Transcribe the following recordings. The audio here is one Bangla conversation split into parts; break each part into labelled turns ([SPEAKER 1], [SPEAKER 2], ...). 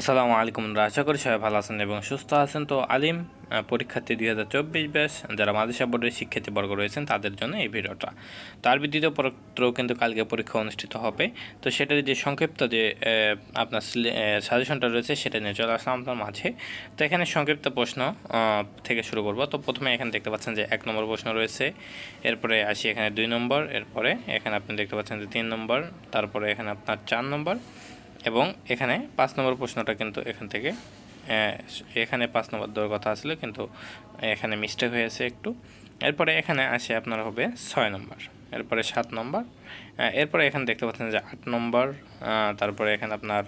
[SPEAKER 1] আসসালামু আলাইকুম। আশা করি সবাই ভালো আছেন এবং সুস্থ আছেন। তো আলিম পরীক্ষার্থী 2024 ব্যাচ যারা মাদ্রাসা বোর্ডের শিক্ষার্থীবর্গ রয়েছেন তাদের জন্য এই ভিডিওটা। তো আরবি দ্বিতীয় পত্র কিন্তু কালকে পরীক্ষা অনুষ্ঠিত হবে। তো সেটার যে সংক্ষিপ্ত যে আপনার সাজেশনটা রয়েছে সেটা নিয়ে চলে আসলাম আপনার মাঝে। তো এখানে সংক্ষিপ্ত প্রশ্ন থেকে শুরু করব। তো প্রথমে এখানে দেখতে পাচ্ছেন যে 1 নম্বর প্রশ্ন রয়েছে, এরপরে আসি এখানে 2 নম্বর, এরপরে এখানে আপনি দেখতে পাচ্ছেন যে 3 নম্বর, তারপরে এখানে আপনার 4 নম্বর এবং এখানে 5 নম্বর প্রশ্নটা কিন্তু এখান থেকে এখানে 5 নম্বর দেওয়ার কথা আসলে কিন্তু এখানে মিস্টেক হয়েছে একটু। এরপরে এখানে আসে আপনার হবে 6 নম্বর, এরপরে 7 নম্বর, এরপরে এখানে দেখতে পাচ্ছেন যে 8 নম্বর, তারপরে এখানে আপনার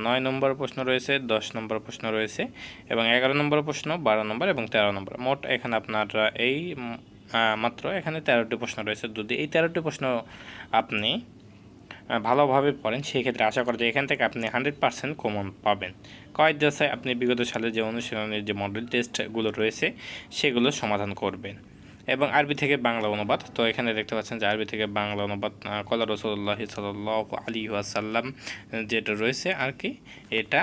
[SPEAKER 1] 9 নম্বর প্রশ্ন রয়েছে, 10 নম্বর প্রশ্ন রয়েছে এবং 11 নম্বর প্রশ্ন, 12 নম্বর এবং 13 নম্বর। মোট এখানে আপনার এই মাত্র এখানে 13টি প্রশ্ন রয়েছে। যদি এই 13টি প্রশ্ন আপনি ভালোভাবে পড়েন সেই ক্ষেত্রে আশা করা যায় এখান থেকে আপনি 100% কমন পাবেন। কয়েক দশায় আপনি বিগত সালে যে অনুশীলনের যে মডেল টেস্টগুলো রয়েছে সেগুলো সমাধান করবেন। এবং আরবি থেকে বাংলা অনুবাদ, তো এখানে দেখতে পাচ্ছেন যে আরবি থেকে বাংলা অনুবাদ কলা রাসূলুল্লাহ সাল্লাল্লাহু আলাইহি ওয়াসাল্লাম যেটা রয়েছে আর কি, এটা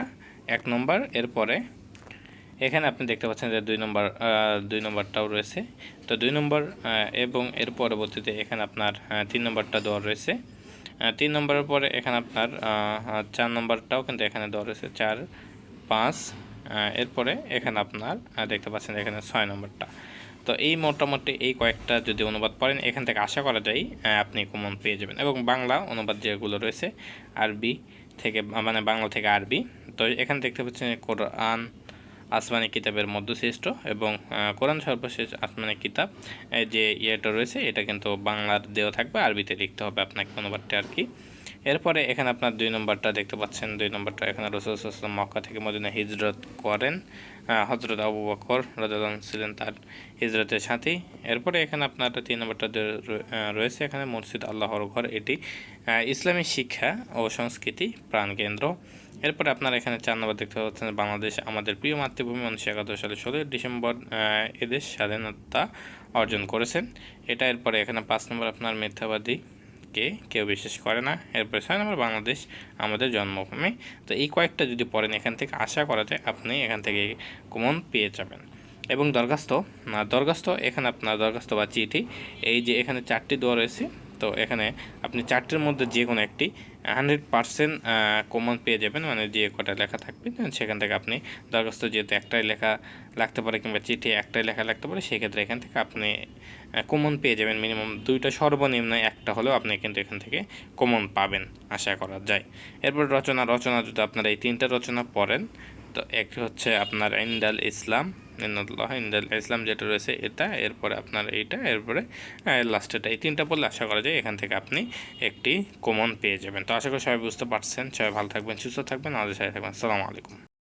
[SPEAKER 1] 1 নম্বর। এরপরে এখানে আপনি দেখতে পাচ্ছেন যে 2 নম্বরটাও রয়েছে। তো 2 নম্বর এবং এর পরবর্তীতে এখানে আপনার 3 নম্বরটা দেওয়া রয়েছে। 3 নম্বরের পরে এখানে আপনার 4 নম্বরটাও কিন্তু এখানে দেওয়া রয়েছে, 4, 5, এরপরে এখানে আপনার দেখতে পাচ্ছেন এখানে 6 নম্বরটা। তো এই মোটামুটি এই কয়েকটা যদি অনুবাদ পড়েন এখান থেকে আশা করা যায় আপনি কমন পেয়ে যাবেন। এবং বাংলা অনুবাদ যেগুলো রয়েছে আরবি থেকে মানে বাংলা থেকে আরবি, তো এখানে দেখতে পাচ্ছেন কোরআন আসমানি কিতাবের মধ্যশ্রেষ্ঠ এবং কোরআন সর্বশেষ আসমানি কিতাব যে ইয়েটা রয়েছে এটা কিন্তু বাংলার দেওয়া থাকবে, আরবিতে লিখতে হবে আপনাকে অনুবাদটা আর কি। এরপরে এখানে আপনার 2 নম্বরটা দেখতে পাচ্ছেন, 2 নম্বরটা এখানে রাসূল সাল্লাল্লাহু আলাইহি ওয়াসাল্লাম মক্কা থেকে মদিনা হিজরত করেন। হযরত আবু বকর রাদিয়াল্লাহু আনহু ছিলেন তার হিজরতের সাথী। এরপরে এখানে আপনার 3 নম্বরটা রয়েছে এখানে মসজিদ আল্লাহর ঘর, এটি ইসলামী শিক্ষা ও সংস্কৃতি প্রাণকেন্দ্র। এরপরে আপনারা এখানে 4 নম্বর দেখতে পাচ্ছেন বাংলাদেশ আমাদের প্রিয় মাতৃভূমি, 1971 সালে 16 ডিসেম্বর এদেশ স্বাধীনতা অর্জন করেছেন এটা। এরপরে এখানে 5 নম্বর আপনার মিথ্যাবাদী কেউ বিশ্বাস করে না। এরপরে 6 নম্বর বাংলাদেশ আমাদের জন্মভূমি। তো এই কয়েকটা যদি পড়েন এখান থেকে আশা করা যায় আপনি এখান থেকে কমন পেয়ে যাবেন। এবং দরখাস্ত এখানে আপনার দরখাস্ত বা চিঠি, এই যে এখানে 4টি দেওয়া রয়েছে, তো এখানে আপনি 4টির মধ্যে যে কোনো একটি 100% কমন পেয়ে যাবেন, মানে যে কটা লেখা থাকবে সেখান থেকে আপনি দরখাস্ত যেহেতু একটাই লেখা লাগতে পারে কিংবা চিঠি একটাই লেখা লাগতে পারে, সেক্ষেত্রে এখান থেকে আপনি কমন পেয়ে যাবেন। মিনিমাম 2টা সর্বনিম্ন একটা হলেও আপনি কিন্তু এখান থেকে কমন পাবেন আশা করা যায়। এরপর রচনা যদি আপনারা এই 3টা রচনা পড়েন, তো একটি হচ্ছে আপনার ইন্দাল ইসলাম যেটা রয়েছে এটা, এরপরে আপনার এইটা, এরপরে লাস্টেটা, এই 3টা পড়লে আশা করা যায় এখান থেকে আপনি একটি কমন পেয়ে যাবেন। তো আশা করি সবাই বুঝতে পারছেন। সবাই ভালো থাকবেন, সুস্থ থাকবেন, আমাদের সাথে থাকবেন। আসসালামু আলাইকুম।